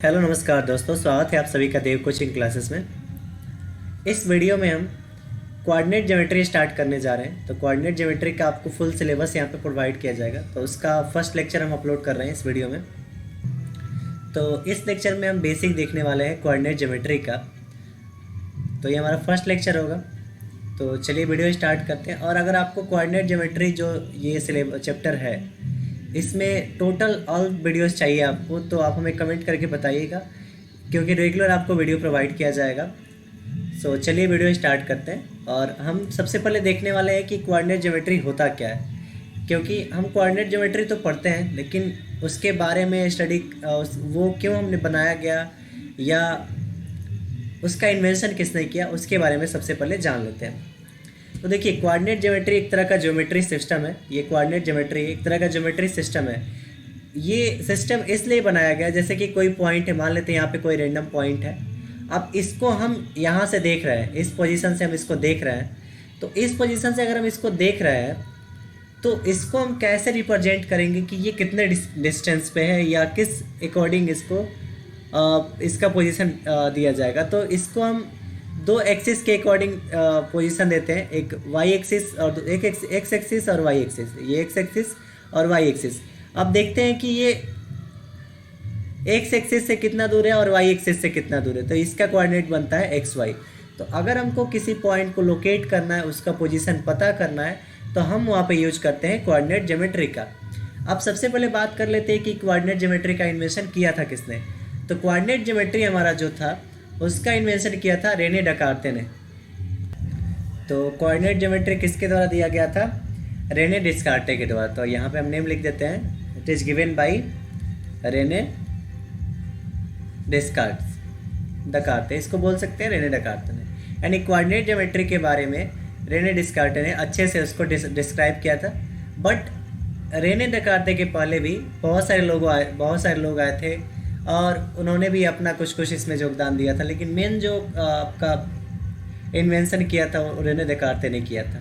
Hello नमस्कार दोस्तों, स्वागत है आप सभी का देव कोचिंग क्लासेस में। इस वीडियो में हम कोऑर्डिनेट ज्योमेट्री स्टार्ट करने जा रहे हैं। तो कोऑर्डिनेट ज्योमेट्री का आपको फुल सिलेबस यहाँ पे प्रोवाइड किया जाएगा। तो उसका फर्स्ट लेक्चर हम अपलोड कर रहे हैं इस वीडियो में। तो इस लेक्चर में हम बेसिक देखने वाले हैं कोऑर्डिनेट ज्योमेट्री का। तो ये हमारा फर्स्ट लेक्चर होगा। तो चलिए वीडियो स्टार्ट करते हैं। और अगर आपको कोऑर्डिनेट ज्योमेट्री जो ये सिलेबस चैप्टर है, इसमें टोटल ऑल वीडियोस चाहिए आपको, तो आप हमें कमेंट करके बताइएगा, क्योंकि रेगुलर आपको वीडियो प्रोवाइड किया जाएगा। सो चलिए वीडियो स्टार्ट करते हैं। और हम सबसे पहले देखने वाले हैं कि कोऑर्डिनेट ज्योमेट्री होता क्या है। क्योंकि हम कोऑर्डिनेट ज्योमेट्री तो पढ़ते हैं, लेकिन उसके बारे में स्टडी वो क्यों हमने बनाया गया या उसका इन्वेंशन किसने किया, उसके बारे में सबसे पहले जान लेते हैं। तो देखिए, कोऑर्डिनेट ज्योमेट्री एक तरह का ज्योमेट्री सिस्टम है। ये कोऑर्डिनेट ज्योमेट्री एक तरह का ज्योमेट्री सिस्टम है। ये सिस्टम इसलिए बनाया गया, जैसे कि कोई पॉइंट है, मान लेते हैं यहाँ पे कोई रैंडम पॉइंट है। अब इसको हम यहाँ से देख रहे हैं, इस पोजीशन से हम इसको देख रहे हैं। तो इस पोजीशन से अगर हम इसको देख रहे हैं, तो इसको हम कैसे रिप्रेजेंट करेंगे कि ये कितने डिस्टेंस पे है या किस अकॉर्डिंग इसको इसका पोजीशन दिया जाएगा। तो इसको हम दो एक्सिस के अकॉर्डिंग पोजीशन देते हैं, एक वाई एक्सिस और एक एक्स एक्सिस और वाई एक्सिस। ये एक्स एक्सिस और वाई एक्सिस। अब देखते हैं कि ये एक्स एक्सिस से कितना दूर है और वाई एक्सिस से कितना दूर है। तो इसका कोऑर्डिनेट बनता है एक्स वाई। तो अगर हमको किसी पॉइंट को लोकेट करना है, उसका पोजीशन पता करना है, तो हम वहाँ पे यूज करते हैं कोऑर्डिनेट ज्योमेट्री का। अब सबसे पहले बात कर लेते हैं कि कोऑर्डिनेट ज्योमेट्री का इन्वेंशन किया था किसने। तो कोऑर्डिनेट ज्योमेट्री हमारा जो था, उसका इन्वेंशन किया था रेने डेकार्ते ने। तो कोऑर्डिनेट ज्योमेट्री किसके द्वारा दिया गया था? रेने डेस्कार्टे के द्वारा। तो यहाँ पे हम नेम लिख देते हैं, it is given by Rene Descartes, इसको बोल सकते हैं रेने डेकार्ते ने। यानी कोऑर्डिनेट ज्योमेट्री के बारे में रेने डेस्कार्टे ने अच्छे से उसको डिस्क्राइब किया था। बट रेने डेस्कार्ते के पहले भी बहुत सारे लोग आए थे और उन्होंने भी अपना कुछ इसमें योगदान दिया था। लेकिन मेन जो आपका इन्वेंशन किया था वो रेने डेस्कार्ते ने किया था।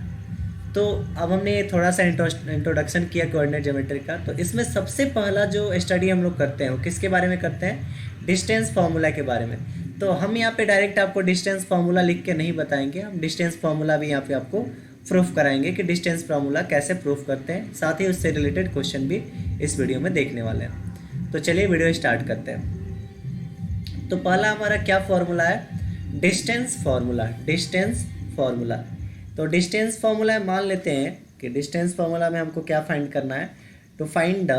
तो अब हमने थोड़ा सा इंट्रोडक्शन किया कोऑर्डिनेट ज्योमेट्री का। तो इसमें सबसे पहला जो स्टडी हम लोग करते हैं वो किसके बारे में करते हैं? डिस्टेंस फार्मूला के बारे में। तो हम यहाँ पे डायरेक्ट आपको डिस्टेंस फार्मूला लिख के नहीं बताएंगे, हम डिस्टेंस फार्मूला भी यहाँ पे आपको प्रूफ कराएंगे कि डिस्टेंस फार्मूला कैसे प्रूफ करते हैं। साथ ही उससे रिलेटेड क्वेश्चन भी इस वीडियो में देखने वाले हैं। तो चलिए वीडियो स्टार्ट करते हैं। तो पहला हमारा क्या फॉर्मूला है? Distance formula. तो डिस्टेंस फार्मूला मान लेते हैं कि डिस्टेंस फार्मूला में हमको क्या फाइंड करना है? To find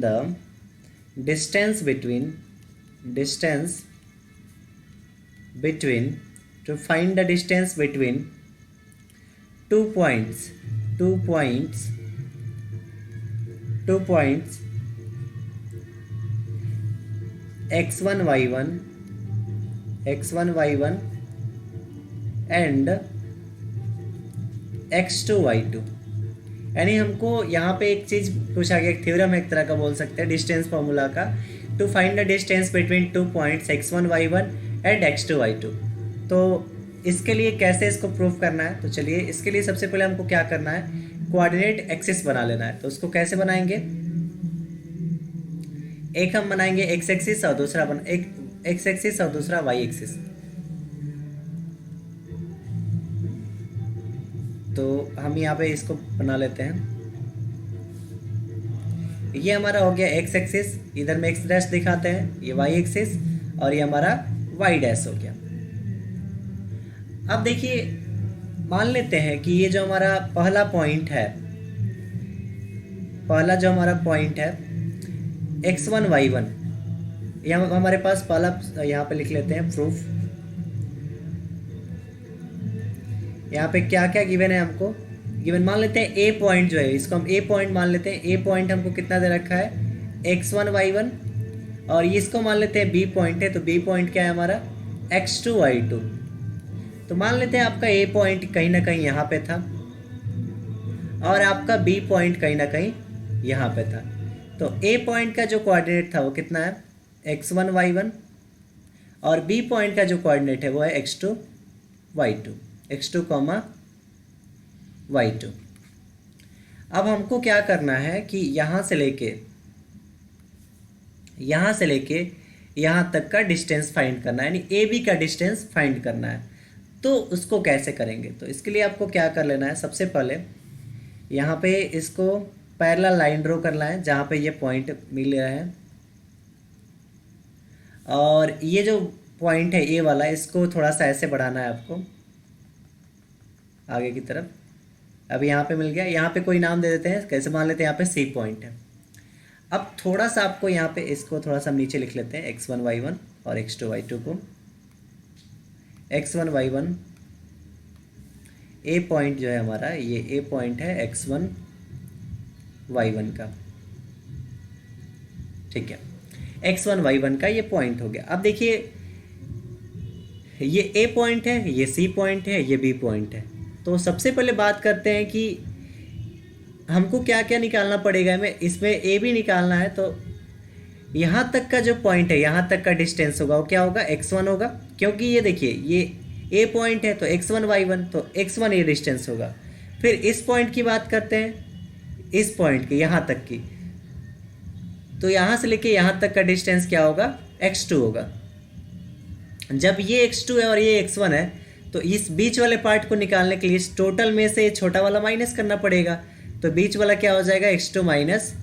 the distance between to find the distance between two points x1 y1 and x2 y2। यानी हमको यहाँ पे एक चीज़ पूछा गया, एक थ्योरम है एक तरह का बोल सकते हैं डिस्टेंस फार्मूला का। To find the distance between two points x1 y1 and x2 y2। तो इसके लिए कैसे इसको प्रूफ करना है? तो चलिए, इसके लिए सबसे पहले हमको क्या करना है? कोऑर्डिनेट एक्सिस बना लेना है। तो उसको कैसे बनाएंगे? एक हम बनाएंगे एक्स एक्सिस और दूसरा एक्स एक्सिस और दूसरा वाई एक्सिस। तो हम यहाँ पे इसको बना लेते हैं। ये हमारा हो गया एक्स एक्सिस, इधर में एक्स डैश दिखाते हैं, ये वाई एक्सिस, और ये हमारा वाई डैश हो गया। अब देखिए, मान लेते हैं कि ये जो हमारा पहला पॉइंट है x1 y1, यहाँ हमारे पास पहला, यहाँ पे लिख लेते हैं प्रूफ। यहाँ पे क्या क्या गिवन है हमको? गिवन मान लेते हैं ए पॉइंट जो है, इसको हम ए पॉइंट मान लेते हैं। ए पॉइंट हमको कितना दे रखा है? x1 y1। और इसको मान लेते हैं बी पॉइंट है। तो बी पॉइंट क्या है हमारा? x2 y2। तो मान लेते हैं आपका ए पॉइंट कहीं ना कहीं यहाँ पे था और आपका बी पॉइंट कहीं ना कहीं यहाँ पे था। तो ए पॉइंट का जो कोऑर्डिनेट था वो कितना है? x1 y1, और बी पॉइंट का जो कोऑर्डिनेट है वो है x2 y2, x2 y2। अब हमको क्या करना है कि यहाँ से लेके यहाँ से लेके यहाँ तक का डिस्टेंस फाइंड करना है, यानी ए बी का डिस्टेंस फाइंड करना है। तो उसको कैसे करेंगे? तो इसके लिए आपको क्या कर लेना है, सबसे पहले यहाँ पे इसको पैरेलल लाइन ड्रॉ करना है जहाँ पे ये पॉइंट मिल रहा है, और ये जो पॉइंट है ए वाला, इसको थोड़ा सा ऐसे बढ़ाना है आपको आगे की तरफ। अब यहाँ पे मिल गया, यहाँ पे कोई नाम दे देते हैं, कैसे मान लेते हैं, यहाँ पे सी पॉइंट है। अब थोड़ा सा आपको यहाँ पे इसको थोड़ा सा नीचे लिख लेते हैं, x1 y1 और x2 y2 को। x1 y1 ए पॉइंट जो है हमारा, ये ए पॉइंट है x1 y1 का, ठीक है, x1 y1 का ये पॉइंट हो गया। अब देखिए ये ए पॉइंट है, ये सी पॉइंट है, ये बी पॉइंट है। तो सबसे पहले बात करते हैं कि हमको क्या क्या निकालना पड़ेगा। हमें इसमें ए बी निकालना है, तो यहाँ तक का जो पॉइंट है, यहाँ तक का डिस्टेंस होगा वो क्या होगा, x1 होगा, क्योंकि ये देखिए ये ए पॉइंट है तो x1 y1, तो x1 ये डिस्टेंस होगा। फिर इस पॉइंट की बात करते हैं, इस पॉइंट की यहाँ तक की, तो यहाँ से लेके यहाँ तक का डिस्टेंस क्या होगा, x2 होगा। जब ये x2 है और ये x1 है, तो इस बीच वाले पार्ट को निकालने के लिए इस टोटल में से छोटा वाला माइनस करना पड़ेगा। तो बीच वाला क्या हो जाएगा, x2 minus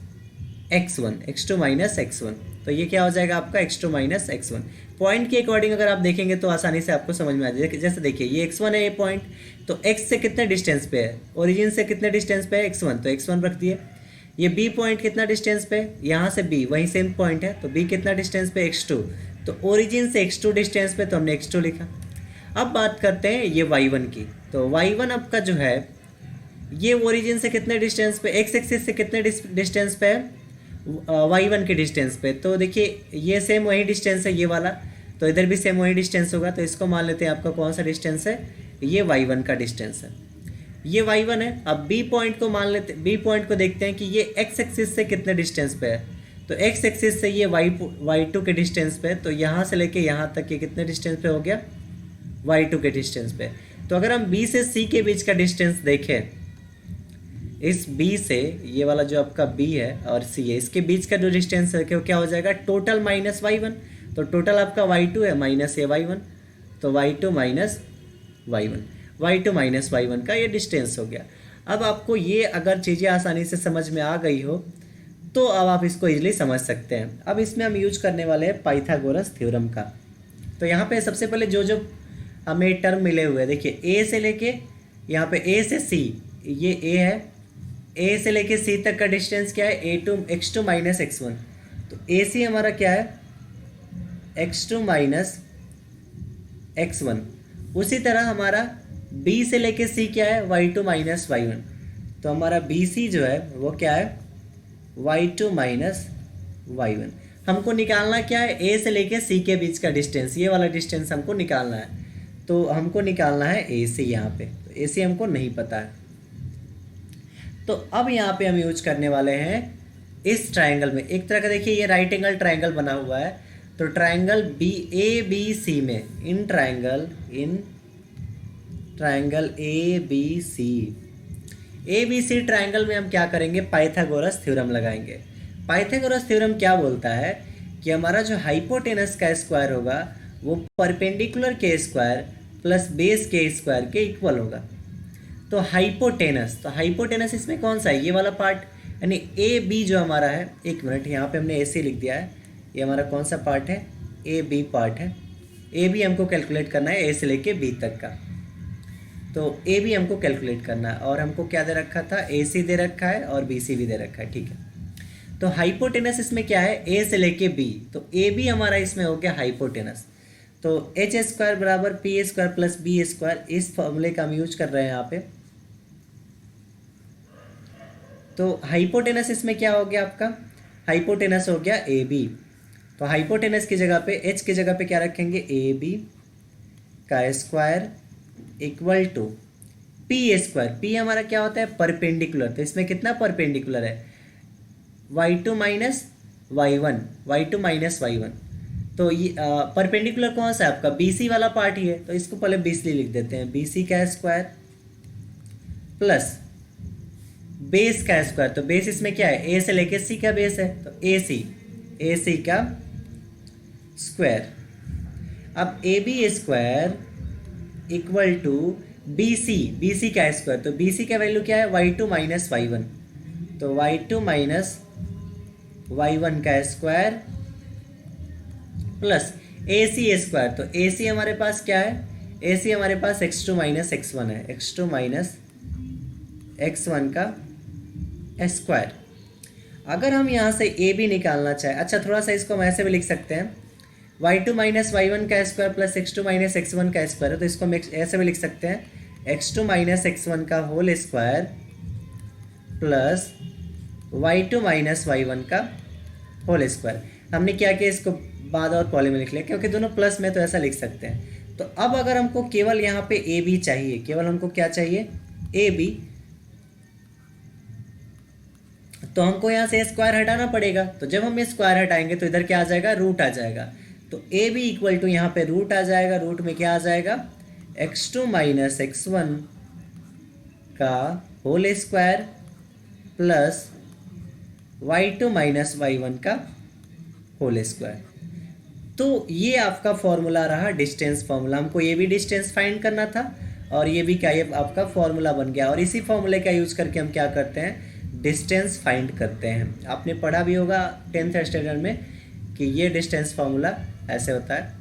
x1, x2 minus x1, तो ये क्या हो जाएगा आपका x2 माइनस x1। पॉइंट के अकॉर्डिंग अगर आप देखेंगे तो आसानी से आपको समझ में आ जाएगा। जैसे देखिए ये x1 है ये पॉइंट, तो x से कितने डिस्टेंस पे है, ओरिजिन से कितने डिस्टेंस पे है, x1, तो x1 रख दिए। ये b पॉइंट कितना डिस्टेंस पे, यहाँ से b वहीं सेम पॉइंट है, तो b कितना डिस्टेंस पे, x2, तो ओरिजिन से x2 डिस्टेंस पे, तो हमने x2 लिखा। अब बात करते हैं ये y1 की, तो y1 आपका जो है ये ओरिजिन से कितने डिस्टेंस पे, x एक्सिस से कितने डिस्टेंस पे है, y1 के डिस्टेंस पे। तो देखिए ये सेम वही डिस्टेंस है ये वाला, तो इधर भी सेम वही डिस्टेंस होगा, तो इसको मान लेते हैं आपका कौन सा डिस्टेंस है, ये y1 का डिस्टेंस है, ये y1 है। अब b पॉइंट को मान लेते, b पॉइंट को देखते हैं कि ये x एक्सिस से कितने डिस्टेंस पे है, तो x एक्सिस से ये y2 के डिस्टेंस पे, तो यहाँ से लेके यहाँ तक ये कितने डिस्टेंस पे हो गया, y2 के डिस्टेंस पे। तो अगर हम b से c के बीच का डिस्टेंस देखें, इस b से ये वाला जो आपका b है और c है, इसके बीच का जो डिस्टेंस है क्या हो जाएगा, टोटल माइनस y1, तो टोटल आपका y2 है माइनस ये y1, तो y2 minus y1, y2 minus y1 का ये डिस्टेंस हो गया। अब आपको ये अगर चीज़ें आसानी से समझ में आ गई हो तो अब आप इसको इजीली समझ सकते हैं। अब इसमें हम यूज करने वाले हैं पाइथागोरस थ्योरम का। तो यहाँ पे सबसे पहले जो जो हमें टर्म मिले हुए हैं, देखिए a से लेके यहाँ पे a से c, ये a है, a से लेके c तक का डिस्टेंस क्या है, x2 माइनस x1, तो ac हमारा क्या है, x2 माइनस x1। उसी तरह हमारा b से लेके c क्या है, y2 माइनस y1, तो हमारा bc जो है वो क्या है, y2 माइनस y1। हमको निकालना क्या है, a से लेके c के बीच का डिस्टेंस, ये वाला डिस्टेंस हमको निकालना है, तो हमको निकालना है AC यहाँ पे, तो AC हमको नहीं पता है। तो अब यहाँ पे हम यूज करने वाले हैं इस ट्रायंगल में, एक तरह का देखिए ये राइट एंगल ट्रायंगल बना हुआ है, तो ट्रायंगल ABC में, इन ट्रायंगल ABC ट्रायंगल में हम क्या करेंगे, पाइथागोरस थ्योरम लगाएंगे। पाइथागोरस थ्योरम क्या बोलता है कि हमारा जो हाइपोटेनस का स्क्वायर होगा वो परपेंडिकुलर के स्क्वायर प्लस बेस के स्क्वायर के इक्वल होगा। तो हाइपोटेनस इसमें कौन सा है, ये वाला पार्ट, यानी ए बी जो हमारा है, एक मिनट यहाँ पे हमने AC लिख दिया है, ये हमारा कौन सा पार्ट है, ए बी पार्ट है। ए बी हमको कैलकुलेट करना है, ए से लेके बी तक का, तो ए बी हमको कैलकुलेट करना है, और हमको क्या दे रखा था, AC दे रखा है और BC भी दे रखा है, ठीक है। तो हाइपोटेनस इसमें क्या है, ए से लेके बी, तो ए बी हमारा इसमें हो गया हाइपोटेनस, तो एच स्क्वायर बराबर P square plus B square, इस फॉर्मूले का हम यूज कर रहे हैं यहाँ पे। तो हाइपोटेनस इसमें क्या हो गया आपका, हाइपोटेनस हो गया ए बी, तो हाइपोटेनस की जगह पे एच की जगह पे क्या रखेंगे, ए बी का square equal to P square, P हमारा क्या होता है, परपेंडिकुलर, तो इसमें कितना परपेंडिकुलर है, y2 minus y1 minus y1, तो ये परपेंडिकुलर कौन सा है आपका, BC वाला पार्ट ही है, तो इसको पहले BC लिख देते हैं, BC का स्क्वायर प्लस बेस का स्क्वायर, तो बेस इसमें क्या है, A से लेके C का बेस है, तो AC ए सी का स्क्वायर। अब A B square equal to B C का स्क्वायर, तो बी सी का वैल्यू क्या है, y to minus Y one, तो वाई टू माइनस वाई वन का square plus A C square, तो ए सी हमारे पास क्या है, ए सी हमारे पास x two minus x one है, x two minus x one का स्क्वायर। अगर हम यहाँ से ए बी निकालना चाहें, अच्छा थोड़ा सा इसको हम ऐसे भी लिख सकते हैं, y to minus Y one का square plus x two minus x one का स्क्वायर है, तो इसको हम ऐसे भी लिख सकते हैं, x two minus x one का whole square plus y to minus Y one का होल स्क्वायर। हमने क्या किया, इसको बाद और कॉलम में लिख लिया क्योंकि दोनों प्लस में, तो ऐसा लिख सकते हैं। तो अब अगर हमको केवल यहाँ पे ए बी चाहिए, केवल हमको क्या चाहिए, ए बी, तो हमको यहाँ से स्क्वायर हटाना पड़ेगा। तो जब हम ये स्क्वायर हटाएंगे तो इधर क्या आ जाएगा, रूट आ जाएगा। तो ए बी इक्वल टू यहाँ पे रूट आ जाएगा, रूट में क्या आ जाएगा, x two minus x one का whole square plus y to minus Y one का होल स्क्वायर। तो ये आपका फॉर्मूला रहा, डिस्टेंस फॉर्मूला। हमको ये भी डिस्टेंस फाइंड करना था और ये भी क्या, ये आपका फॉर्मूला बन गया। और इसी फॉर्मूले का यूज करके हम क्या करते हैं, डिस्टेंस फाइंड करते हैं। आपने पढ़ा भी होगा 10th स्टैंडर्ड में कि ये डिस्टेंस फार्मूला ऐसे होता है।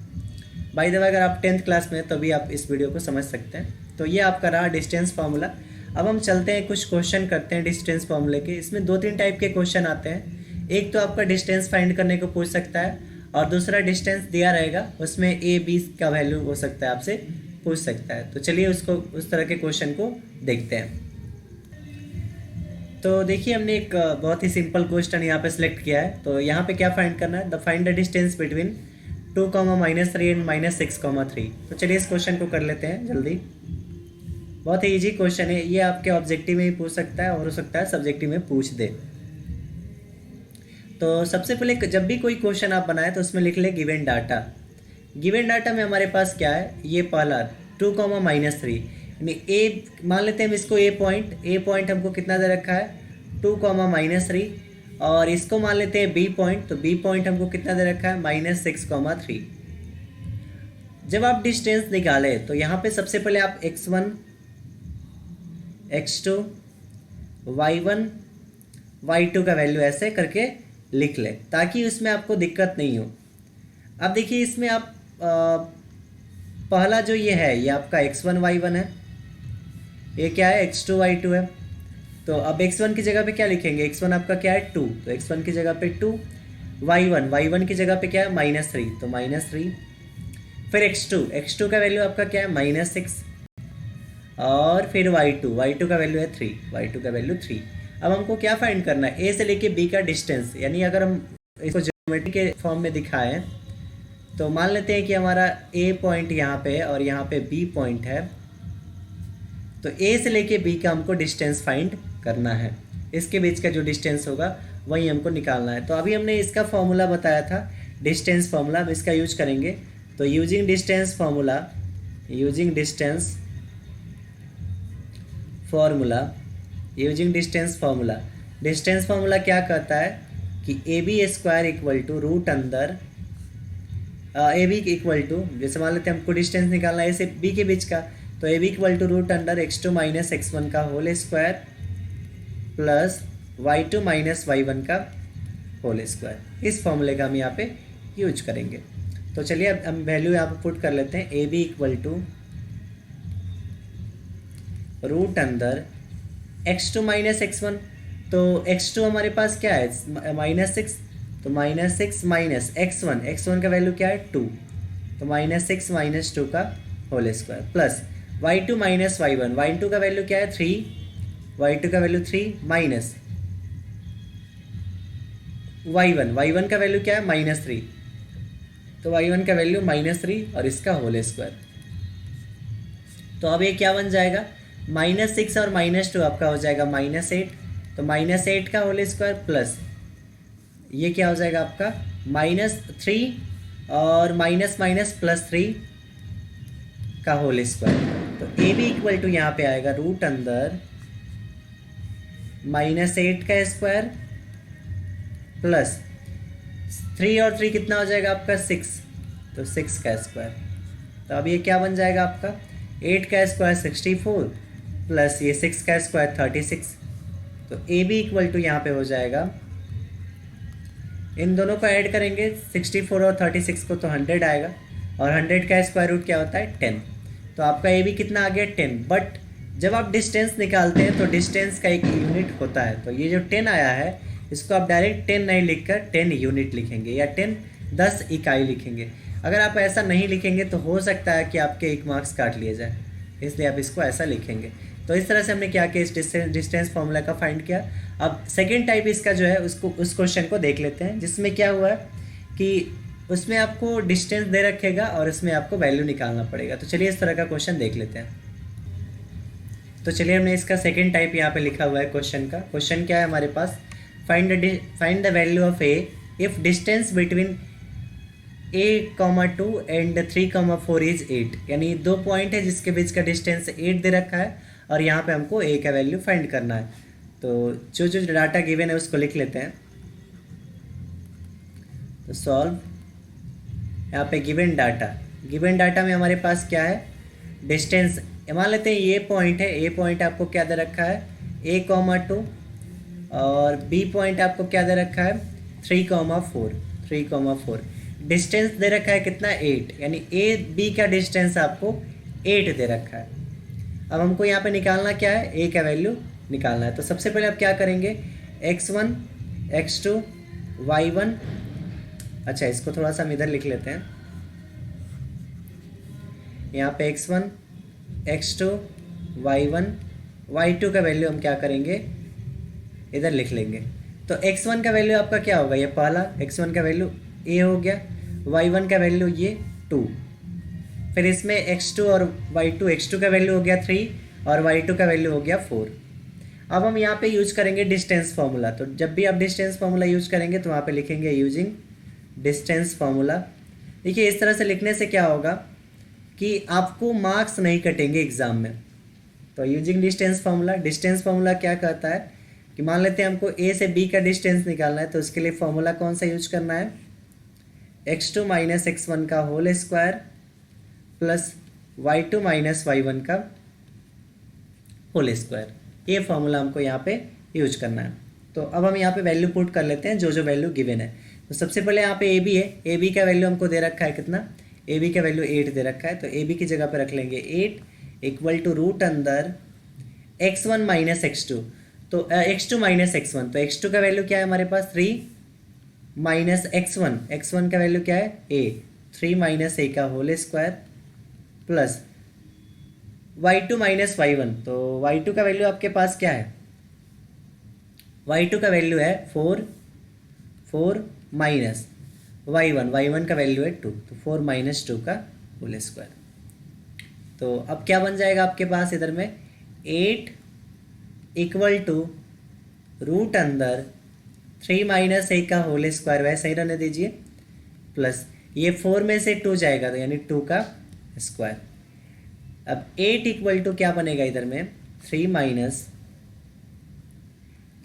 बाय द वे अगर आप 10th क्लास में, तो भी आप इस वीडियो को समझ सकते हैं। तो ये आपका रहा डिस्टेंस फार्मूला। अब हम चलते हैं, कुछ क्वेश्चन करते हैं डिस्टेंस फार्मूले के। इसमें 2-3 टाइप के क्वेश्चन आते हैं। एक तो आपका डिस्टेंस फाइंड करने को पूछ सकता है, और दूसरा डिस्टेंस दिया रहेगा, उसमें ए बी का वैल्यू हो सकता है, आपसे पूछ सकता है। तो चलिए उसको, उस तरह के क्वेश्चन को देखते हैं। तो देखिए हमने एक बहुत ही सिंपल क्वेश्चन यहाँ पे सिलेक्ट किया है। तो यहाँ पे क्या फाइंड करना है, the find the distance between 2, -3 and -6, 3। तो चलिए इस क्वेश्चन को कर लेते हैं जल्दी। बहुत ही इजी क्वेश्चन है ये, आपके ऑब्जेक्टिव में भी पूछ सकता है और हो सकता है सब्जेक्टिव में पूछ दे। तो सबसे पहले जब भी कोई क्वेश्चन आप बनाए तो उसमें लिख ले गिवन डाटा। गिवन डाटा में हमारे पास क्या है, ये पहला 2, -3, यानी ए, मान लेते हैं हम इसको ए पॉइंट हमको कितना दे रखा है, 2, -3, और इसको मान लेते हैं बी पॉइंट, तो बी पॉइंट हमको कितना दे रखा है, -6, 3। जब आप डिस्टेंस निकाले तो यहाँ पे सबसे पहले आप x1, x2, y1, y2 का वैल्यू ऐसे करके लिख ले, ताकि उसमें आपको दिक्कत नहीं हो। अब देखिए इसमें आप पहला जो ये है, ये आपका x1, y1 है, ये क्या है, x2, y2 है। तो अब x1 की जगह पे क्या लिखेंगे, x1 आपका क्या है 2, तो x1 की जगह पे 2, y1 की जगह पे क्या है -3, तो -3। फिर x2 का वैल्यू आपका क्या है -6, और फिर y2 का वैल्यू है 3, y2 का वैल्यू 3। अब हमको क्या फाइंड करना है, ए से लेके बी का डिस्टेंस, यानी अगर हम इसको ज्योमेट्री के फॉर्म में दिखाएं तो मान लेते हैं कि हमारा ए पॉइंट यहाँ पे है और यहाँ पे बी पॉइंट है। तो ए से लेके बी का हमको डिस्टेंस फाइंड करना है, इसके बीच का जो डिस्टेंस होगा वही हमको निकालना है। तो अभी हमने इसका फॉर्मूला बताया था, डिस्टेंस फॉर्मूला, अब इसका यूज करेंगे। तो using distance formula, using distance formula क्या कहता है कि A B square equal to root अंदर ए बी इक्वल टू, जैसे मान लेते हैं हमको डिस्टेंस निकालना है ए से बी के बीच का, तो A B equal to root under x2 minus x1 का whole square plus y2 minus y1 का होल स्क्वायर। इस फॉर्मूले का हम यहाँ पे यूज करेंगे। तो चलिए अब हम वैल्यू यहाँ पे पुट कर लेते हैं, A B equal to root अंदर x2 माइनस x1, तो x2 हमारे पास क्या है -6, तो -6 माइनस x1 का वैल्यू क्या है 2, तो -6 माइनस 2 का whole square plus y2 minus y1 का वैल्यू क्या है 3, y2 का वैल्यू 3 माइनस y1 का वैल्यू क्या है -3, तो y1 का वैल्यू -3 और इसका होल स्क्वायर। तो अब ये क्या बन जाएगा, -6 और -2 आपका हो जाएगा -8, तो -8 का होल स्क्वायर प्लस ये क्या हो जाएगा आपका -3 और माइनस प्लस 3 का होल स्क्वायर। तो ए बी इक्वल टू यहाँ पे आएगा रूट अंदर -8 का स्क्वायर प्लस 3 और 3 कितना हो जाएगा आपका 6, तो 6 का स्क्वायर। तो अब ये क्या बन जाएगा आपका 8 का स्क्वायर 64 प्लस ये 6 का स्क्वायर 36। तो ए बी इक्वल टू यहाँ पे हो जाएगा, इन दोनों को ऐड करेंगे 64 और 36 को तो 100 आएगा, और 100 का स्क्वायर रूट क्या होता है 10। तो आपका ए बी कितना आ गया 10। बट जब आप डिस्टेंस निकालते हैं तो डिस्टेंस का एक यूनिट होता है, तो ये जो 10 आया है इसको आप डायरेक्ट 10 नहीं लिखकर 10 यूनिट लिखेंगे या 10 इकाई लिखेंगे। अगर आप ऐसा नहीं लिखेंगे तो हो सकता है कि आपके 1 मार्क्स काट लिए जाए, इसलिए आप इसको ऐसा लिखेंगे। तो इस तरह से हमने क्या किया, इस डिस्टेंस फार्मूला का फाइंड किया। अब सेकेंड टाइप इसका जो है उस क्वेश्चन को देख लेते हैं, जिसमें क्या हुआ कि उसमें आपको डिस्टेंस दे रखेगा और इसमें आपको वैल्यू निकालना पड़ेगा। तो चलिए इस तरह का क्वेश्चन देख लेते हैं। तो चलिए हमने इसका सेकेंड टाइप यहाँ पे लिखा हुआ है क्वेश्चन का। क्वेश्चन क्या है हमारे पास, find the value of a if distance between a,2 and 3,4 is 8। यानी 2 पॉइंट है जिसके बीच का डिस्टेंस 8 दे रखा है और यहाँ पे हमको a का वैल्यू फाइंड करना है। तो जो जो डाटा गिवन है उसको लिख लेते हैं। तो सॉल्व, यहाँ पे गिवन डाटा में हमारे पास क्या है, डिस्टेंस मान लेते हैं ये पॉइंट है, ए पॉइंट आपको क्या दे रखा है a,2 और बी पॉइंट आपको क्या दे रखा है 3,4। डिस्टेंस दे रखा है कितना 8, यानी ए बी का डिस्टेंस आपको 8 दे रखा है। अब हमको यहाँ पे निकालना क्या है, ए का वैल्यू निकालना है। तो सबसे पहले आप क्या करेंगे, x1 x2 y1, अच्छा इसको थोड़ा सा हम इधर लिख लेते हैं। यहाँ पे x1 x2 y1 y2 का वैल्यू हम क्या करेंगे इधर लिख लेंगे। तो x1 का वैल्यू आपका क्या होगा, ये पहला x1 का वैल्यू a हो गया, y1 का वैल्यू ये 2, फिर इसमें x2 और y2, x2 का वैल्यू हो गया 3 और y2 का वैल्यू हो गया 4। अब हम यहाँ पे यूज करेंगे डिस्टेंस फार्मूला। तो जब भी आप डिस्टेंस फार्मूला यूज करेंगे तो वहाँ पे लिखेंगे यूजिंग डिस्टेंस फार्मूला। देखिए इस तरह से लिखने से क्या होगा कि आपको मार्क्स नहीं कटेंगे एग्जाम में। तो यूजिंग डिस्टेंस फार्मूला क्या कहता है कि मान लेते हैं हमको ए से बी का डिस्टेंस निकालना है, तो उसके लिए फार्मूला कौन सा यूज करना है, x2 माइनस x1 का whole square plus y2 minus y1 का होल स्क्वायर। ये फार्मूला हमको यहाँ पे यूज करना है। तो अब हम यहाँ पे वैल्यू पुट कर लेते हैं जो जो वैल्यू गिवन है। तो सबसे पहले यहाँ पे ए बी है, ए बी का वैल्यू हमको दे रखा है कितना, ए बी का वैल्यू 8 दे रखा है। तो ए बी की जगह पे रख लेंगे 8 इक्वल टू रूट अंदर x1 माइनस x2, तो x2 माइनस x1। तो x2 का वैल्यू क्या है हमारे पास 3 माइनस x1 का वैल्यू क्या है a, 3 माइनस a का whole square plus y2 minus y1। तो y2 का वैल्यू आपके पास क्या है, y2 का वैल्यू है 4 माइनस y1 का वैल्यू है 2, तो 4 माइनस 2 का होल स्क्वायर। तो अब क्या बन जाएगा आपके पास इधर में 8 इक्वल टू रूट अंदर 3 माइनस a का होल स्क्वायर, वैसे ही रहने दीजिए, प्लस ये 4 में से 2 जाएगा तो यानी 2 का स्क्वायर। अब 8 इक्वल टू क्या बनेगा इधर में 3 माइनस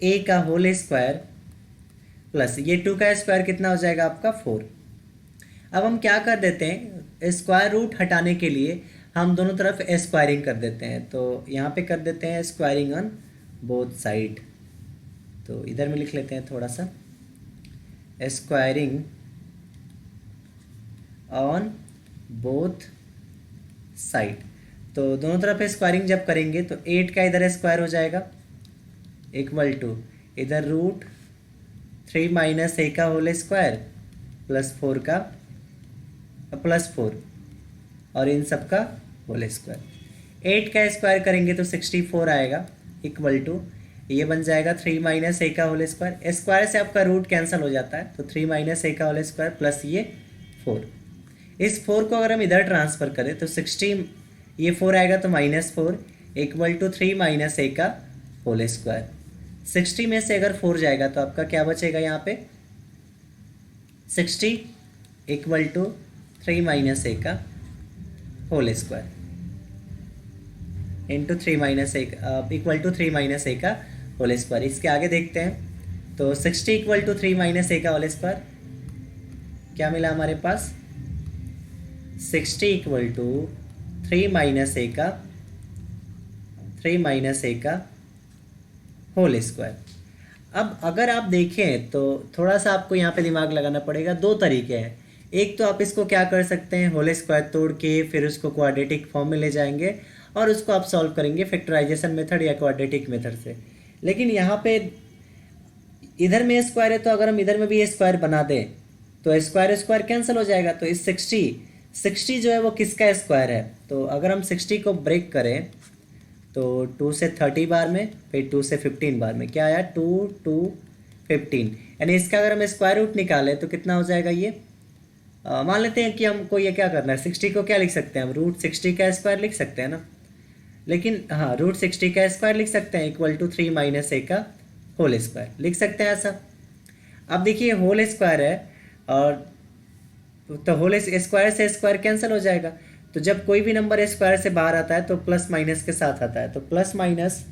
a का होल स्क्वायर प्लस ये 2 का स्क्वायर कितना हो जाएगा आपका 4। अब हम क्या कर देते हैं, स्क्वायर रूट हटाने के लिए हम दोनों तरफ स्क्वायरिंग कर देते हैं। तो यहाँ पे कर देते हैं स्क्वायरिंग ऑन बोथ साइड। तो इधर में लिख लेते हैं थोड़ा सा स्क्वायरिंग ऑन बोथ साइड। तो दोनों तरफ स्क्वायरिंग जब करेंगे तो 8 का इधर स्क्वायर हो जाएगा इक्वल टू इधर रूट 3 माइनस a का होल स्क्वायर प्लस 4 का प्लस 4 और इन सब का होल स्क्वायर। 8 का स्क्वायर करेंगे तो 64 आएगा इक्वल टू ये बन जाएगा 3 माइनस a का होल स्क्वायर। स्क्वायर से आपका रूट कैंसिल हो जाता है तो 3 माइनस a का होल स्क्वायर प्लस ये 4। इस 4 को अगर हम इधर ट्रांसफर करें तो 60 ये 4 आएगा तो -4 इक्वल टू 3 माइनस a का होल स्क्वायर। 60 में से अगर 4 जाएगा तो आपका क्या बचेगा यहाँ पे 60 इक्वल टू 3 माइनस a का whole square into 3 minus a equal to 3 minus a का होल स्क्वायर। इसके आगे देखते हैं तो 60 इक्वल टू 3 माइनस a का होल स्क्वायर क्या मिला हमारे पास 60 इक्वल टू 3 माइनस ए का होल स्क्वायर। अब अगर आप देखें तो थोड़ा सा आपको यहाँ पे दिमाग लगाना पड़ेगा। दो तरीके हैं, एक तो आप इसको क्या कर सकते हैं, होल स्क्वायर तोड़ के फिर उसको क्वाड्रेटिक फॉर्म में ले जाएंगे और उसको आप सॉल्व करेंगे फैक्टराइजेशन मेथड या क्वाड्रेटिक मेथड से। लेकिन यहाँ पे इधर में स्क्वायर है, तो अगर हम इधर में भी स्क्वायर बना दें तो स्क्वायर स्क्वायर कैंसिल हो जाएगा। तो इस 60 जो है वो किसका स्क्वायर है। तो अगर हम 60 को ब्रेक करें तो 2 से 30 बार में, फिर 2 से 15 बार में, क्या आया 2 2 15, यानी इसका अगर हम स्क्वायर रूट निकालें तो कितना हो जाएगा ये। मान लेते हैं कि हमको ये क्या करना है, 60 को क्या लिख सकते हैं हम, रूट 60 का स्क्वायर लिख सकते हैं ना। लेकिन हाँ, रूट 60 का स्क्वायर लिख सकते हैं इक्वल टू 3 माइनस ए का होल स्क्वायर लिख सकते हैं ऐसा। अब देखिए होल स्क्वायर है और तो होल स्क्वायर से स्क्वायर कैंसिल हो जाएगा। तो जब कोई भी नंबर स्क्वायर से बाहर आता है तो प्लस माइनस के साथ आता है। तो प्लस माइनस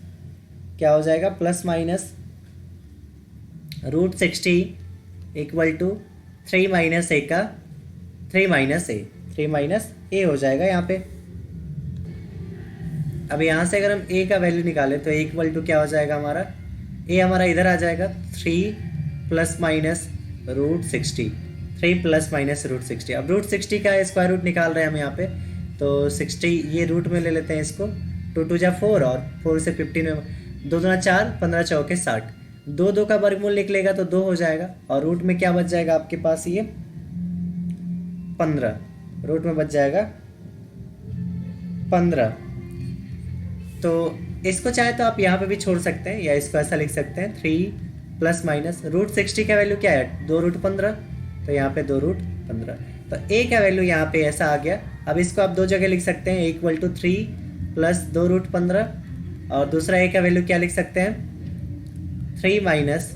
क्या हो जाएगा, plus minus root 60 equal to 3 minus ए का 3 माइनस ए हो जाएगा यहाँ पे। अब यहाँ से अगर हम ए का वैल्यू निकालें तो इक्वल टू क्या हो जाएगा हमारा, ए हमारा इधर आ जाएगा 3 plus minus root 60, 3 plus minus root 60। अब रूट 60 का स्क्वायर रूट निकाल रहे हैं हम यहाँ पे, तो 60 ये रूट में ले लेते हैं इसको, 2 2 जा 4 और 4 से 15 में 2 2 4, 15 चौके 60, 2 2 का वर्गमूल निकलेगा तो 2 हो जाएगा और रूट में क्या बच जाएगा आपके पास, ये 15 रूट में बच जाएगा 15। तो इसको चाहे तो आप यहाँ पे भी छोड़ सकते हैं या इसको ऐसा लिख सकते हैं 3 प्लस माइनस रूट 60 का वैल्यू क्या है 2 रूट 15, तो यहाँ पे 2 रूट 15, तो ए का वैल्यू यहाँ पे ऐसा आ गया। अब इसको आप दो जगह लिख सकते हैं, इक्वल टू 3 प्लस 2 रूट 15 और दूसरा ए का वैल्यू क्या लिख सकते हैं 3 माइनस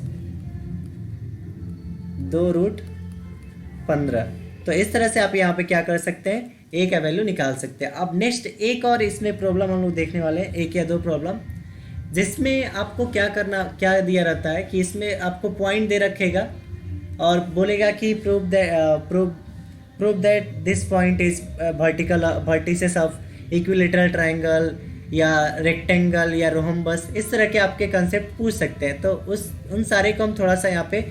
2 रूट 15। तो इस तरह से आप यहाँ पे क्या कर सकते हैं, ए का वैल्यू निकाल सकते हैं। अब नेक्स्ट एक और इसमें प्रॉब्लम हम लोग देखने वाले हैं, एक या दो प्रॉब्लम, जिसमें आपको क्या करना, क्या दिया रहता है कि इसमें आपको पॉइंट दे रखेगा और बोलेगा कि prove that this point is vertices of equilateral triangle या रेक्टेंगल या रोहम्बस, इस तरह के आपके कंसेप्ट पूछ सकते हैं। तो उन सारे को हम थोड़ा सा यहाँ पे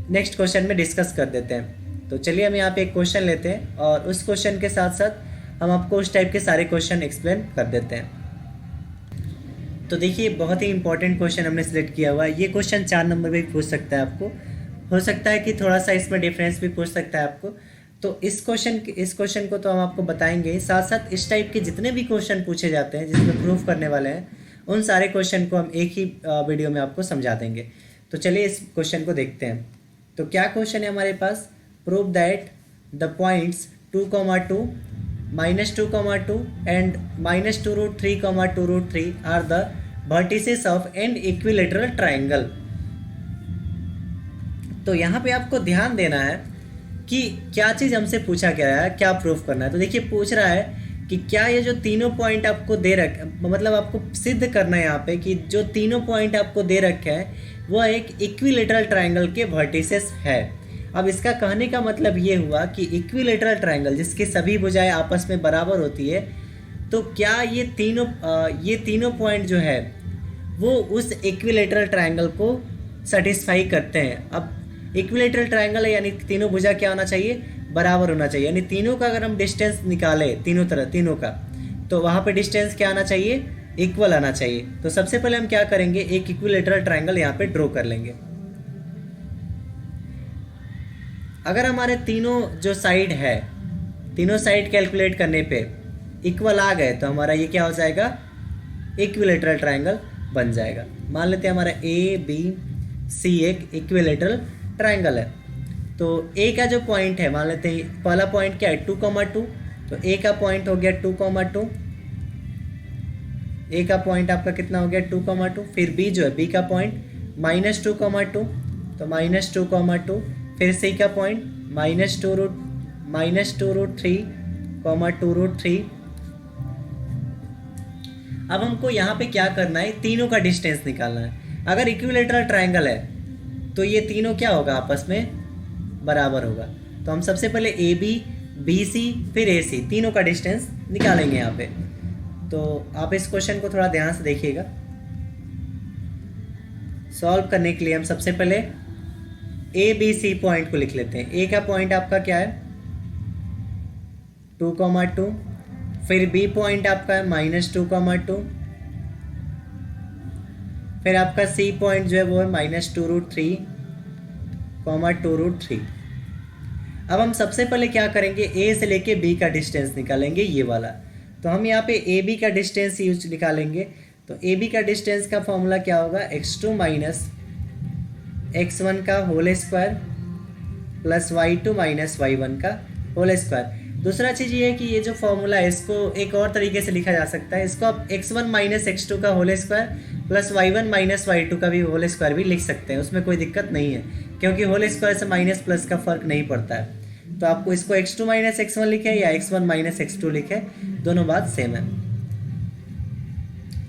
नेक्स्ट क्वेश्चन में डिस्कस कर देते हैं। तो चलिए हम यहाँ पे एक क्वेश्चन लेते हैं और उस क्वेश्चन के साथ साथ हम आपको उस टाइप के सारे क्वेश्चन एक्सप्लेन कर देते हैं। तो देखिए बहुत ही इंपॉर्टेंट क्वेश्चन हमने सिलेक्ट किया हुआ है। ये क्वेश्चन 4 नंबर पे भी पूछ सकता है आपको, हो सकता है कि थोड़ा सा इसमें डिफरेंस भी पूछ सकता है आपको। तो इस क्वेश्चन को तो हम आपको बताएंगे ही, साथ साथ इस टाइप के जितने भी क्वेश्चन पूछे जाते हैं जिसमें प्रूफ करने वाले हैं, उन सारे क्वेश्चन को हम एक ही वीडियो में आपको समझा देंगे। तो चलिए इस क्वेश्चन को देखते हैं। तो क्या क्वेश्चन है हमारे पास, prove that the points 2, 2, -2, and -2 root 3, 2 root 3 are the vertices of an equilateral triangle। तो यहाँ पे आपको ध्यान देना है कि क्या चीज़ हमसे पूछा गया है, क्या प्रूफ करना है। तो देखिए पूछ रहा है कि क्या ये जो तीनों पॉइंट आपको दे रखे, मतलब आपको सिद्ध करना है यहाँ पे कि जो तीनों पॉइंट आपको दे रखे हैं वो एक इक्विलेटरल ट्रायंगल के वर्टिसेस है। अब इसका कहने का मतलब ये हुआ कि इक्विलेटरल ट्रायंगल जिसकी सभी भुजाएं आपस में बराबर होती है, तो क्या ये तीनों पॉइंट जो है वो उस इक्विलेटरल ट्रायंगल को सेटिस्फाई करते हैं। अब इक्विलेटरल ट्रायंगल है यानी तीनों भुजा क्या होना चाहिए, बराबर होना चाहिए। यानी तीनों का अगर हम डिस्टेंस निकालें तीनों का, तो वहाँ पे डिस्टेंस क्या आना चाहिए, इक्वल आना चाहिए। तो सबसे पहले हम क्या करेंगे, एक इक्विलेटरल ट्रायंगल यहाँ पे ड्रॉ कर लेंगे। अगर हमारे तीनों जो साइड है, तीनों साइड कैलकुलेट करने पे इक्वल आ गए तो हमारा ये क्या हो जाएगा, इक्विलेटरल ट्रायंगल बन जाएगा। मान लेते हैं हमारा ABC एक इक्विलेटरल ट्रायंगल है। तो ए का जो पॉइंट है, मान लेते हैं पहला पॉइंट क्या है 2, 2, तो ए का पॉइंट हो गया 2, 2, ए का पॉइंट आपका कितना हो गया 2, 2, फिर बी जो है बी का पॉइंट -2, 2, तो -2, 2, फिर सी का पॉइंट -2 रूट 3, 2 रूट 3। अब हमको यहाँ पे क्या करना है, तीनों का डिस्टेंस निकालना है। अगर इक्विलेटरल ट्रायंगल है तो ये तीनों क्या होगा, आपस में बराबर होगा। तो हम सबसे पहले ए बी, बी सी, फिर ए सी, तीनों का डिस्टेंस निकालेंगे यहाँ पे। तो आप इस क्वेश्चन को थोड़ा ध्यान से देखिएगा। सॉल्व करने के लिए हम सबसे पहले ए बी सी पॉइंट को लिख लेते हैं। ए का पॉइंट आपका क्या है 2,2, फिर बी पॉइंट आपका है -2,2, फिर आपका सी पॉइंट जो है वो है -2√3, 2√3। अब हम सबसे पहले क्या करेंगे, ए से लेके बी का डिस्टेंस निकालेंगे, ये वाला। तो हम यहाँ पे ए बी का डिस्टेंस यूज निकालेंगे। तो ए बी का डिस्टेंस का फॉर्मूला क्या होगा, x2 - x1 का whole square plus y2 - y1 का होल स्क्वायर। दूसरा चीज़ ये है कि ये जो फॉर्मूला है इसको एक और तरीके से लिखा जा सकता है। इसको आप x1 - x2 का whole square plus y1 - y2 का भी होल स्क्वायर भी लिख सकते हैं, उसमें कोई दिक्कत नहीं है, क्योंकि होल स्क्वायर से माइनस प्लस का फर्क नहीं पड़ता है। तो आपको इसको x2 - x1 लिखे या x1 - x2 लिखे, दोनों बात सेम है।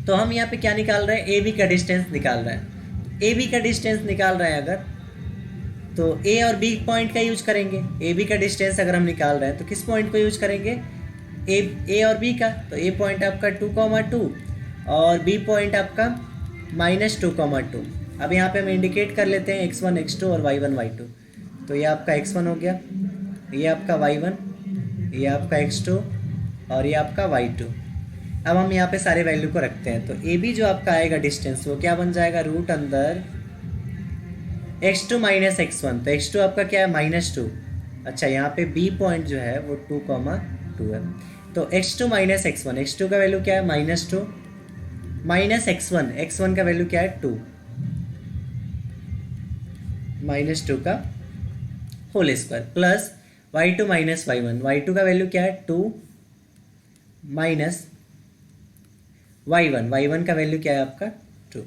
तो हम यहाँ पे क्या निकाल रहे हैं, ए बी का डिस्टेंस निकाल रहे हैं। ए बी का डिस्टेंस निकाल रहे हैं अगर, तो ए और बी पॉइंट का यूज करेंगे। ए बी का डिस्टेंस अगर हम निकाल रहे हैं तो किस पॉइंट को यूज करेंगे, ए और बी का। तो ए पॉइंट आपका 2,2 और बी पॉइंट आपका -2,2। अब यहाँ पे हम इंडिकेट कर लेते हैं x1 x2 और y1 y2। तो ये आपका x1 हो गया, ये आपका y1, ये आपका x2 और ये आपका y2। अब हम यहाँ पे सारे वैल्यू को रखते हैं। तो ए बी जो आपका आएगा डिस्टेंस वो क्या बन जाएगा, रूट अंदर x2 - x1। तो x2 आपका क्या है -2। अच्छा, यहाँ पे b पॉइंट जो है वो 2,2 है। तो x2 - x1, x2 का वैल्यू क्या है -2 माइनस x1 का वैल्यू क्या है 2, -2 का whole square plus y2 - y1, y2 का वैल्यू क्या है 2 माइनस y1 का वैल्यू क्या है आपका 2,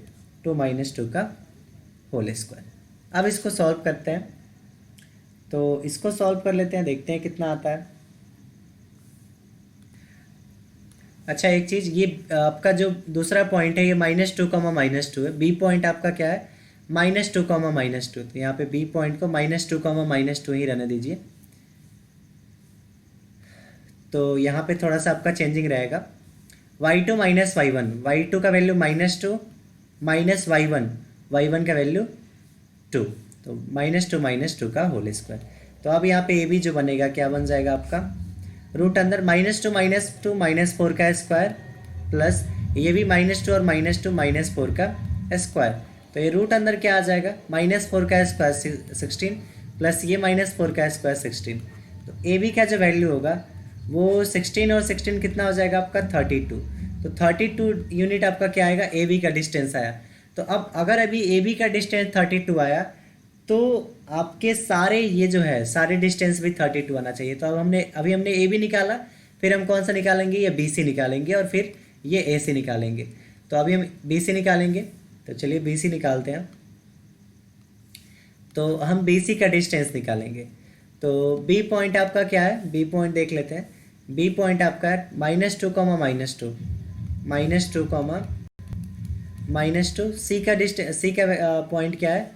2 - 2 का होल स्क्वायर। अब इसको सॉल्व करते हैं। तो इसको सॉल्व कर लेते हैं, देखते हैं कितना आता है। अच्छा, एक चीज़, ये आपका जो दूसरा पॉइंट है ये -2, -2 है। बी पॉइंट आपका क्या है -2, -2। तो यहाँ पे बी पॉइंट को -2, -2 ही रहने दीजिए। तो यहाँ पे थोड़ा सा आपका चेंजिंग रहेगा। y2 - y1, y2 का वैल्यू -2 माइनस y1 का वैल्यू 2, तो -2 - 2 का होल स्क्वायर। तो अब यहाँ पे ए बी जो बनेगा क्या बन जाएगा आपका, रूट अंदर -2 - 2 -4 का स्क्वायर प्लस ये भी -2 और -2 -4 का स्क्वायर। तो ये रूट अंदर क्या आ जाएगा, -4 का स्क्वायर 16 प्लस ये -4 का स्क्वायर 16। तो ए बी का जो वैल्यू होगा वो 16 और 16 कितना हो जाएगा आपका 32। तो 32 यूनिट आपका क्या आएगा, ए बी का डिस्टेंस आया। तो अब अगर अभी ए बी का डिस्टेंस 32 आया तो आपके सारे ये जो है सारे डिस्टेंस भी 32 आना चाहिए। तो अब हमने ए बी निकाला, फिर हम कौन सा निकालेंगे, ये बी सी निकालेंगे और फिर ये ए सी निकालेंगे। तो अभी हम बी सी निकालेंगे, तो चलिए बी सी निकालते हैं। तो हम बी सी का डिस्टेंस निकालेंगे। तो बी पॉइंट आपका क्या है, बी पॉइंट देख लेते हैं। बी पॉइंट आपका है -2, -2 सी का डिस्टेंस, सी का पॉइंट क्या है,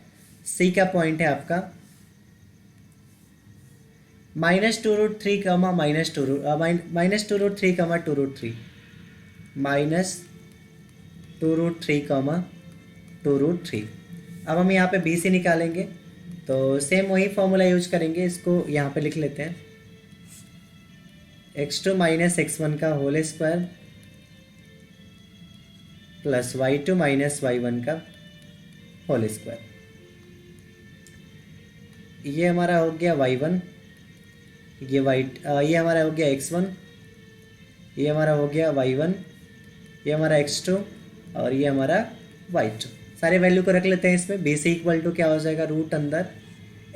सी का पॉइंट है आपका -2√3, -2√3, -2√3, -2√3। अब हम यहाँ पे बी सी निकालेंगे। तो सेम वही फॉर्मूला यूज करेंगे, इसको यहाँ पे लिख लेते हैं x2 - x1 का whole square plus y2 - y1 का होल स्क्वायर। ये हमारा हो गया y1, ये हमारा हो गया x1, ये हमारा हो गया y1, ये हमारा x2 और ये हमारा y2। सारे वैल्यू को रख लेते हैं इसमें। बी सी इक्वल टू क्या हो जाएगा, रूट अंदर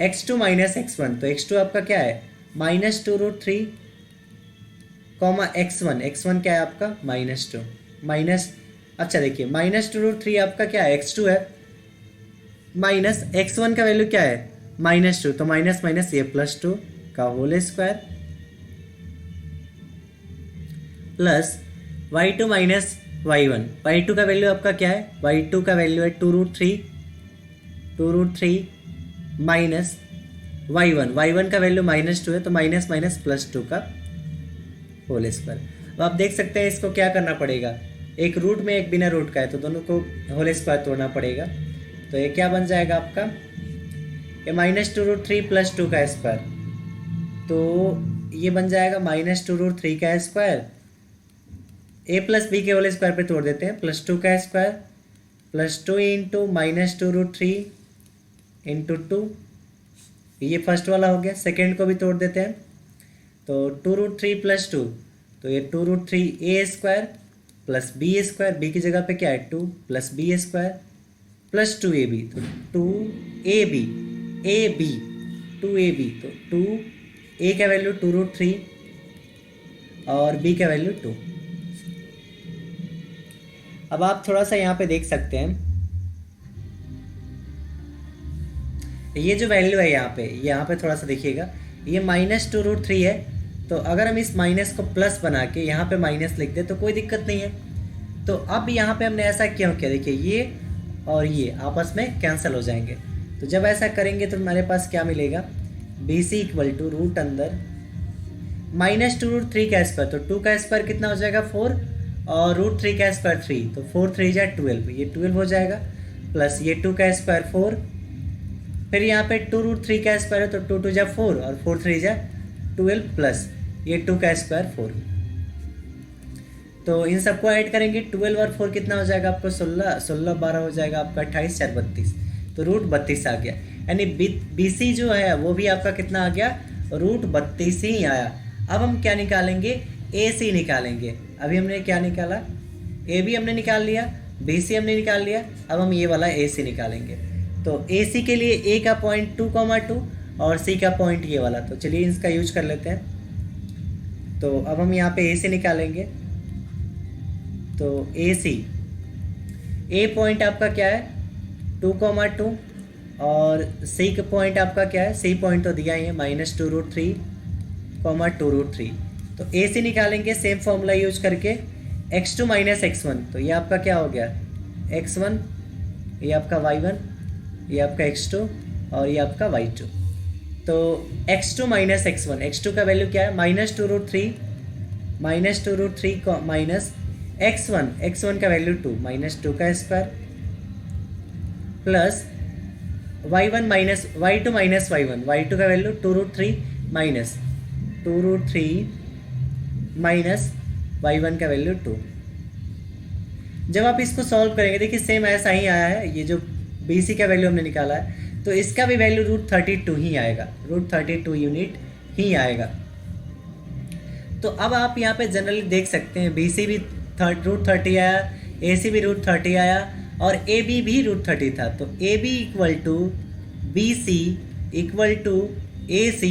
x2 - x1। तो x2 आपका क्या है -2√3, x1 क्या है आपका -2 माइनस, अच्छा देखिए -2√3 आपका क्या है x2 है, माइनस x1 का वैल्यू क्या है -2, तो माइनस माइनस ये +2 का whole square plus y2 - y1। y2 का वैल्यू आपका क्या है, y2 का वैल्यू है 2√3 माइनस y1 का वैल्यू -2 है, तो माइनस माइनस +2 का होल स्क्वायर। अब आप देख सकते हैं इसको क्या करना पड़ेगा, एक रूट में एक बिना रूट का है, तो दोनों को होल स्क्वायर तोड़ना पड़ेगा। तो ये क्या बन जाएगा आपका, ये -2√3 + 2 का स्क्वायर, तो ये बन जाएगा -2√3 का स्क्वायर, a + b के होल स्क्वायर पे तोड़ देते हैं, +2 का स्क्वायर +2 इंटू -2√3 इंटू 2, ये फर्स्ट वाला हो गया। सेकेंड को भी तोड़ देते हैं, तो 2√3 + 2, तो ये 2√3a² + b², b की जगह पे क्या है 2 + b² + 2ab, तो 2ab 2ab, तो 2a का वैल्यू 2√3 और b का वैल्यू 2। अब आप थोड़ा सा यहाँ पे देख सकते हैं, ये जो वैल्यू है यहाँ पे थोड़ा सा देखिएगा, ये -2√3 है, तो अगर हम इस माइनस को प्लस बना के यहाँ पे माइनस लिख दे तो कोई दिक्कत नहीं है। तो अब यहाँ पे हमने ऐसा क्यों किया, देखिए ये और ये आपस में कैंसिल हो जाएंगे, तो जब ऐसा करेंगे तो हमारे पास क्या मिलेगा, BC = रूट अंदर -2√3 का स्क्वायर, तो 2 का स्क्वायर कितना हो जाएगा 4, और √3 का स्क्वायर 3, तो 4 3 जा 12, ये 12 हो जाएगा, प्लस ये 2 का स्क्वायर 4, फिर यहाँ पे 2√3 का स्क्वायर है, तो 2 2 जा 4 और 4 3 जा 12, प्लस ये 2 का स्क्वायर 4। तो इन सबको ऐड करेंगे, 12 और 4 कितना हो जाएगा आपको 16, 16 12 हो जाएगा आपका 28 4 32, तो √32 आ गया। यानी BC जो है वो भी आपका कितना आ गया, √32 ही आया। अब हम क्या निकालेंगे, AC निकालेंगे। अभी हमने क्या निकाला, AB हमने निकाल लिया, BC हमने निकाल लिया, अब हम ये वाला AC निकालेंगे। तो AC के लिए A का पॉइंट 2,2 और C का पॉइंट ये वाला, तो चलिए इसका यूज कर लेते हैं। तो अब हम यहाँ पे AC निकालेंगे, तो AC A पॉइंट आपका क्या है 2,2 और C का पॉइंट आपका क्या है, C पॉइंट तो दिया ही है -2√3, 2√3, तो AC निकालेंगे सेम फॉर्मूला यूज करके, x2 - x1, तो ये आपका क्या हो गया x1, ये आपका y1, ये आपका x2 और ये आपका y2। तो x2 - x1, x2 का वैल्यू क्या है -2√3 माइनस x1 का वैल्यू 2 -2 का square, plus y1 minus y2 minus y2 का वैल्यू 2√3 माइनस 2√3 माइनस y1 का वैल्यू 2। जब आप इसको सॉल्व करेंगे, देखिए सेम ऐसा ही आया है, ये जो BC का वैल्यू हमने निकाला है, तो इसका भी वैल्यू √32 ही आएगा, √32 यूनिट ही आएगा। तो अब आप यहाँ पे जनरली देख सकते हैं BC भी √30 आया, AC भी √30 आया और AB भी √30 था, तो AB = BC = AC।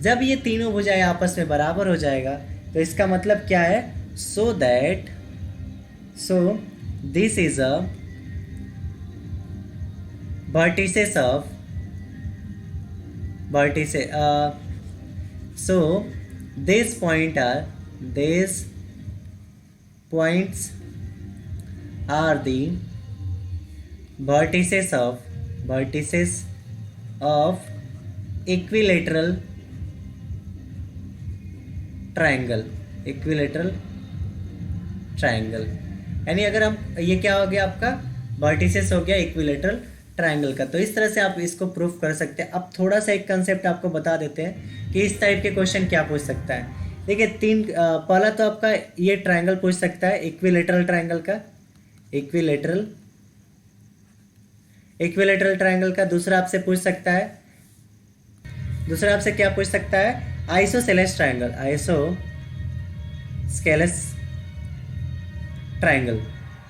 जब ये तीनों भुजाएं आपस में बराबर हो जाएगा तो इसका मतलब क्या है, so this is a vertices of so these points are the vertices of equilateral triangle यानी अगर हम ये क्या हो गया आपका वर्टिसेस हो गया इक्विलेटरल ट्रायंगल का। तो इस तरह से आप इसको प्रूफ कर सकते हैं। अब थोड़ा सा एक कंसेप्ट आपको बता देते हैं कि इस टाइप के क्वेश्चन क्या पूछ सकता है। देखिए पहला तो आपका ये ट्रायंगल पूछ सकता है इक्विलेटरल ट्रायंगल का, इक्विलेटरल ट्रायंगल का। दूसरा आपसे पूछ सकता है, दूसरा आपसे क्या पूछ सकता है, आइसोसेलेस ट्रायंगल, आइसोस्केलेस ट्रायंगल।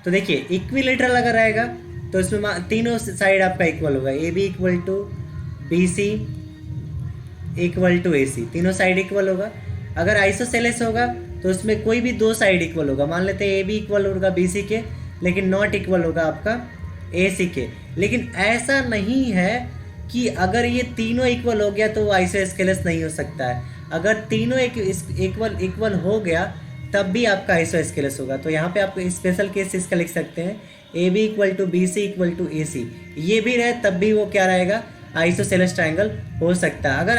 तो देखिए इक्विलेटरल अगर आएगा तो इसमें तीनों साइड आपका इक्वल होगा, AB = BC = AC, तीनों साइड इक्वल होगा। अगर आइसोसेलेस होगा तो उसमें कोई भी दो साइड इक्वल होगा, मान लेते हैं AB इक्वल होगा BC के लेकिन नॉट इक्वल होगा आपका AC के। लेकिन ऐसा नहीं है कि अगर ये तीनों इक्वल हो गया तो वो आइसोस्केलेस नहीं हो सकता है। अगर तीनों इक्वल हो गया तब भी आपका आइसोस्केलेस होगा। तो यहाँ पे आप स्पेशल केस इसका लिख सकते हैं, AB = BC = AC, ये भी रहे तब भी वो क्या रहेगा, आइसोसेलेस ट्रायंगल हो सकता है। अगर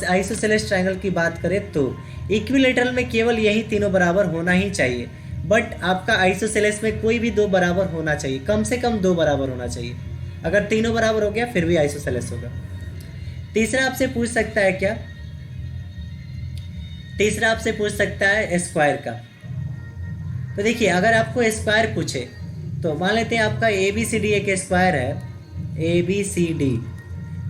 आइसोसेलेस ट्रायंगल की बात करें तो इक्विलेटरल में केवल यही तीनों बराबर होना ही चाहिए, बट आपका आइसोसेलेस में कोई भी दो बराबर होना चाहिए, कम से कम दो बराबर होना चाहिए। अगर तीनों बराबर हो गया फिर भी आइसोसेलेस होगा। तीसरा आपसे पूछ सकता है क्या, तीसरा आपसे पूछ सकता है स्क्वायर का। तो देखिए अगर आपको स्क्वायर पूछे तो मान लेते हैं आपका ए बी सी डी एक स्क्वायर है, ए बी सी डी।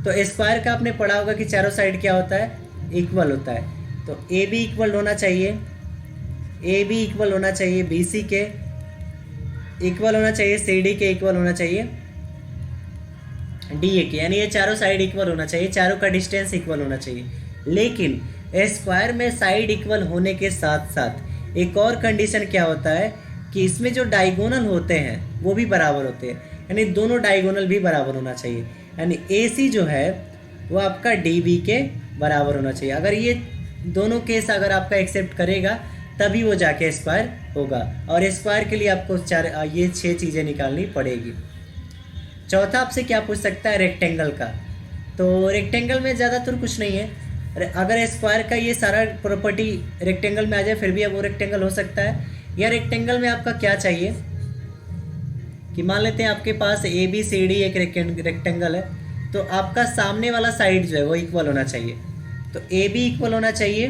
तो स्क्वायर का आपने पढ़ा होगा कि चारों साइड क्या होता है, इक्वल होता है। तो ए बी इक्वल होना चाहिए, ए बी इक्वल होना चाहिए बी सी के, इक्वल होना चाहिए सी डी के, इक्वल होना चाहिए डी ए के, यानी ये चारों साइड इक्वल होना चाहिए, चारों का डिस्टेंस इक्वल होना चाहिए। लेकिन स्क्वायर में साइड इक्वल होने के साथ साथ एक और कंडीशन क्या होता है कि इसमें जो डायगोनल होते हैं वो भी बराबर होते हैं, यानी दोनों डायगोनल भी बराबर होना चाहिए। यानी ए सी जो है वो आपका डी बी के बराबर होना चाहिए। अगर ये दोनों केस अगर आपका एक्सेप्ट करेगा तभी वो जाके स्क्वायर होगा, और स्क्वायर के लिए आपको ये 6 चीज़ें निकालनी पड़ेगी। चौथा आपसे क्या पूछ सकता है, रेक्टेंगल का। तो रेक्टेंगल में ज़्यादातर कुछ नहीं है, अगर स्क्वायर का ये सारा प्रॉपर्टी रेक्टेंगल में आ जाए फिर भी अब वो रेक्टेंगल हो सकता है। या रेक्टेंगल में आपका क्या चाहिए कि मान लेते हैं आपके पास ए बी सी डी एक रेक्टेंगल है, तो आपका सामने वाला साइड जो है वो इक्वल होना चाहिए। तो ए बी इक्वल होना चाहिए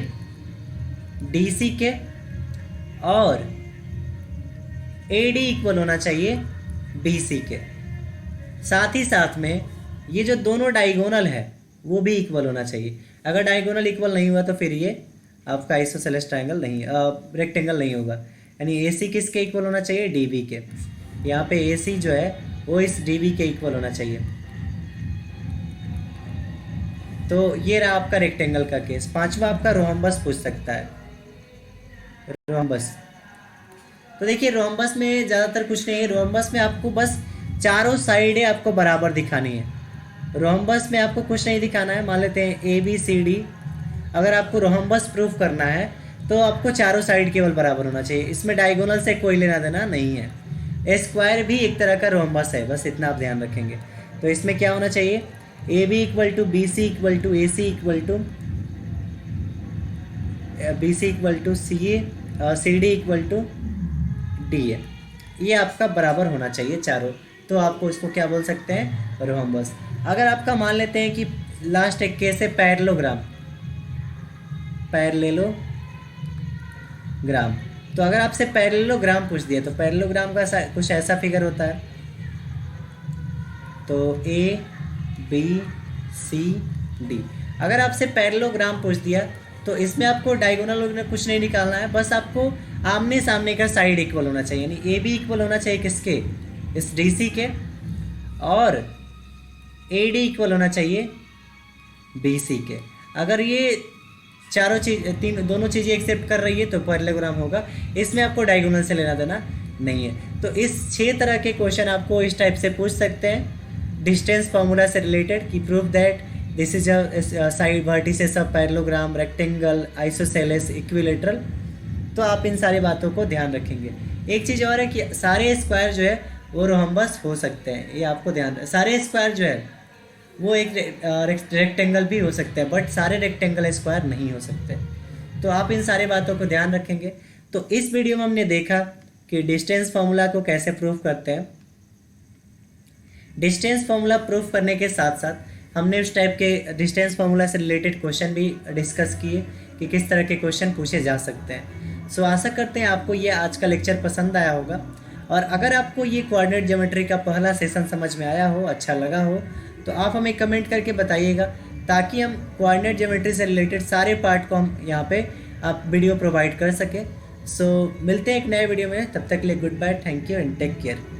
डी सी के, और ए डी इक्वल होना चाहिए बी सी के। साथ ही साथ में ये जो दोनों डायगोनल है वो भी इक्वल होना चाहिए। अगर डायगोनल इक्वल नहीं हुआ तो फिर ये आपका आइसोसेलेस ट्रायंगल नहीं, रेक्टेंगल नहीं होगा। यानी ए सी किसके इक्वल होना चाहिए, डी बी के। यहाँ पे ए सी जो है वो इस डी बी के इक्वल होना चाहिए। तो ये रहा आपका रेक्टेंगल का केस। पांचवा आपका रोहम्बस पूछ सकता है, रोहम्बस। तो देखिए रोहम्बस में ज़्यादातर कुछ नहीं है, रोहम्बस में आपको बस चारों साइडें आपको बराबर दिखानी है। रोहम्बस में आपको कुछ नहीं दिखाना है। मान लेते हैं ए बी सी डी, अगर आपको रोहम्बस प्रूफ करना है तो आपको चारों साइड केवल बराबर होना चाहिए, इसमें डायगोनल से कोई लेना देना नहीं है। स्क्वायर भी एक तरह का रोहम्बस है, बस इतना आप ध्यान रखेंगे। तो इसमें क्या होना चाहिए, A B equal to B C equal to A C equal to B C equal to C A, C D equal to D A. ये आपका बराबर होना चाहिए चारों, तो आपको इसको क्या बोल सकते हैं, रोहम्बस। अगर आपका मान लेते हैं कि लास्ट एक केस है पैरेललोग्राम, पैरेललोग्राम। तो अगर आपसे पैरेललोग्राम पूछ दिया तो पैरेललोग्राम का कुछ ऐसा फिगर होता है। तो ए बी सी डी, अगर आपसे पैरेललोग्राम पूछ दिया तो इसमें आपको डायगोनल में कुछ नहीं निकालना है, बस आपको आमने सामने का साइड इक्वल होना चाहिए। यानी ए बी इक्वल होना चाहिए किसके, इस डी सी के, और ए डी इक्वल होना चाहिए बी सी के। अगर ये चारों चीज दोनों चीज़ें एक्सेप्ट कर रही है तो पैरेललोग्राम होगा, इसमें आपको डायगोनल से लेना देना नहीं है। तो इस 6 तरह के क्वेश्चन आपको इस टाइप से पूछ सकते हैं डिस्टेंस फार्मूला से रिलेटेड, कि proof that this is a side vertices of parallelogram, rectangle, isosceles, equilateral. तो आप इन सारी बातों को ध्यान रखेंगे। एक चीज़ और है कि सारे स्क्वायर जो है वो रोहम्बस हो सकते हैं, ये आपको ध्यान, सारे स्क्वायर जो है वो एक रेक्टेंगल भी हो सकते हैं, बट सारे रेक्टेंगल स्क्वायर नहीं हो सकते। तो आप इन सारे बातों को ध्यान रखेंगे। तो इस वीडियो में हमने देखा कि डिस्टेंस फार्मूला को कैसे प्रूफ करते हैं। डिस्टेंस फार्मूला प्रूफ करने के साथ साथ हमने उस टाइप के डिस्टेंस फार्मूला से रिलेटेड क्वेश्चन भी डिस्कस किए कि किस तरह के क्वेश्चन पूछे जा सकते हैं। सो आशा करते हैं आपको ये आज का लेक्चर पसंद आया होगा, और अगर आपको ये कोऑर्डिनेट ज्योमेट्री का पहला सेशन समझ में आया हो, अच्छा लगा हो, तो आप हमें कमेंट करके बताइएगा, ताकि हम कोऑर्डिनेट ज्योमेट्री से रिलेटेड सारे पार्ट को हम यहाँ पे आप वीडियो प्रोवाइड कर सकें। सो मिलते हैं एक नए वीडियो में, तब तक के लिए goodbye, thank you and take care.